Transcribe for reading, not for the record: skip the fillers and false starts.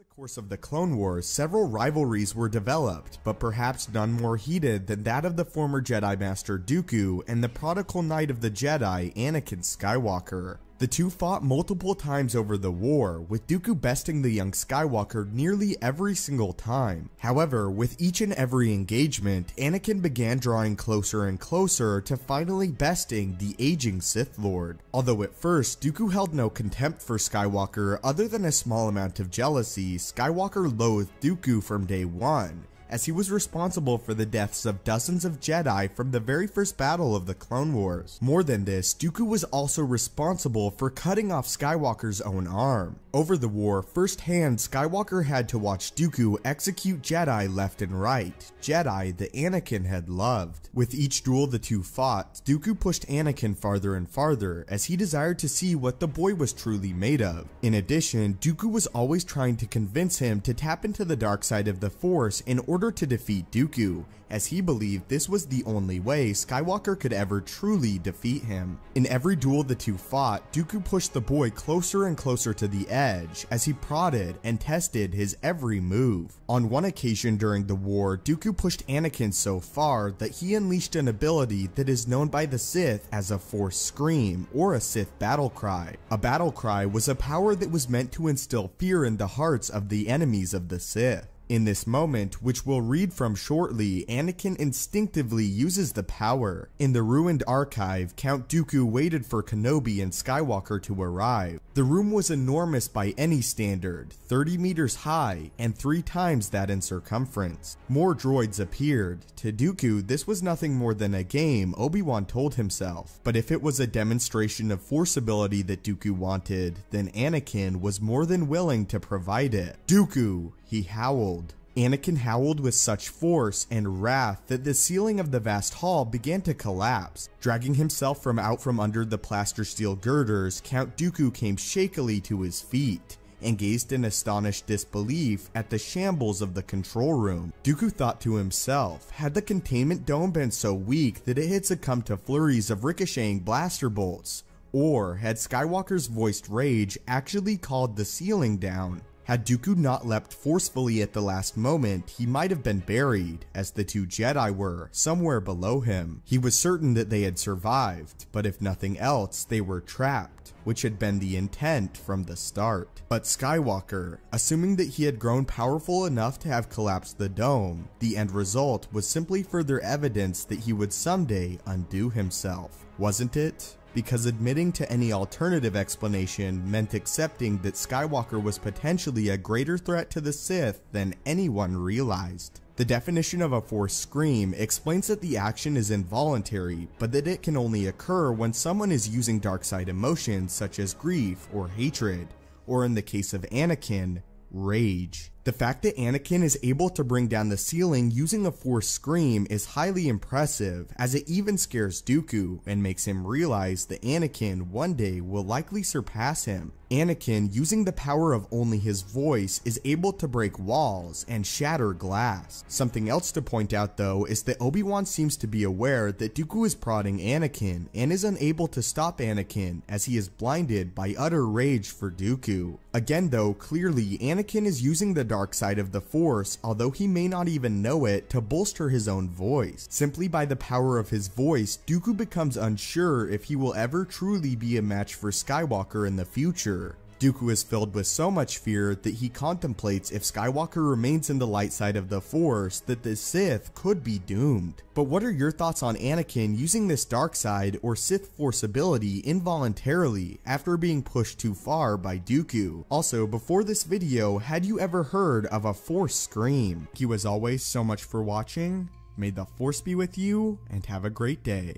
the course of the Clone Wars, several rivalries were developed, but perhaps none more heated than that of the former Jedi Master Dooku and the prodigal knight of the Jedi, Anakin Skywalker. The two fought multiple times over the war, with Dooku besting the young Skywalker nearly every single time. However, with each and every engagement, Anakin began drawing closer and closer to finally besting the aging Sith Lord. Although at first, Dooku held no contempt for Skywalker other than a small amount of jealousy, Skywalker loathed Dooku from day one, as he was responsible for the deaths of dozens of Jedi from the very first battle of the Clone Wars. More than this, Dooku was also responsible for cutting off Skywalker's own arm. Over the war, firsthand, Skywalker had to watch Dooku execute Jedi left and right, Jedi that Anakin had loved. With each duel the two fought, Dooku pushed Anakin farther and farther, as he desired to see what the boy was truly made of. In addition, Dooku was always trying to convince him to tap into the dark side of the Force in order to defeat Dooku, as he believed this was the only way Skywalker could ever truly defeat him. In every duel the two fought, Dooku pushed the boy closer and closer to the edge as he prodded and tested his every move. On one occasion during the war, Dooku pushed Anakin so far that he unleashed an ability that is known by the Sith as a Force Scream, or a Sith battle cry. A battle cry was a power that was meant to instill fear in the hearts of the enemies of the Sith. In this moment, which we'll read from shortly, Anakin instinctively uses the power. In the ruined archive, Count Dooku waited for Kenobi and Skywalker to arrive. The room was enormous by any standard, 30 meters high, and 3 times that in circumference. More droids appeared. To Dooku, this was nothing more than a game, Obi-Wan told himself. But if it was a demonstration of Force ability that Dooku wanted, then Anakin was more than willing to provide it. "Dooku!" he howled. Anakin howled with such force and wrath that the ceiling of the vast hall began to collapse. Dragging himself out from under the plaster steel girders, Count Dooku came shakily to his feet and gazed in astonished disbelief at the shambles of the control room. Dooku thought to himself, had the containment dome been so weak that it had succumbed to flurries of ricocheting blaster bolts? Or had Skywalker's voiced rage actually called the ceiling down? Had Dooku not leapt forcefully at the last moment, he might have been buried, as the two Jedi were, somewhere below him. He was certain that they had survived, but if nothing else, they were trapped, which had been the intent from the start. But Skywalker, assuming that he had grown powerful enough to have collapsed the dome, the end result was simply further evidence that he would someday undo himself, wasn't it? Because admitting to any alternative explanation meant accepting that Skywalker was potentially a greater threat to the Sith than anyone realized. The definition of a Force Scream explains that the action is involuntary, but that it can only occur when someone is using dark side emotions such as grief or hatred, or in the case of Anakin, rage. The fact that Anakin is able to bring down the ceiling using a Force Scream is highly impressive, as it even scares Dooku and makes him realize that Anakin one day will likely surpass him. Anakin, using the power of only his voice, is able to break walls and shatter glass. Something else to point out though is that Obi-Wan seems to be aware that Dooku is prodding Anakin and is unable to stop Anakin as he is blinded by utter rage for Dooku. Again though, clearly Anakin is using the dark side of the Force, although he may not even know it, to bolster his own voice. Simply by the power of his voice, Dooku becomes unsure if he will ever truly be a match for Skywalker in the future. Dooku is filled with so much fear that he contemplates if Skywalker remains in the light side of the Force, that the Sith could be doomed. But what are your thoughts on Anakin using this dark side or Sith Force ability involuntarily after being pushed too far by Dooku? Also, before this video, had you ever heard of a Force Scream? Thank you as always so much for watching. May the Force be with you, and have a great day.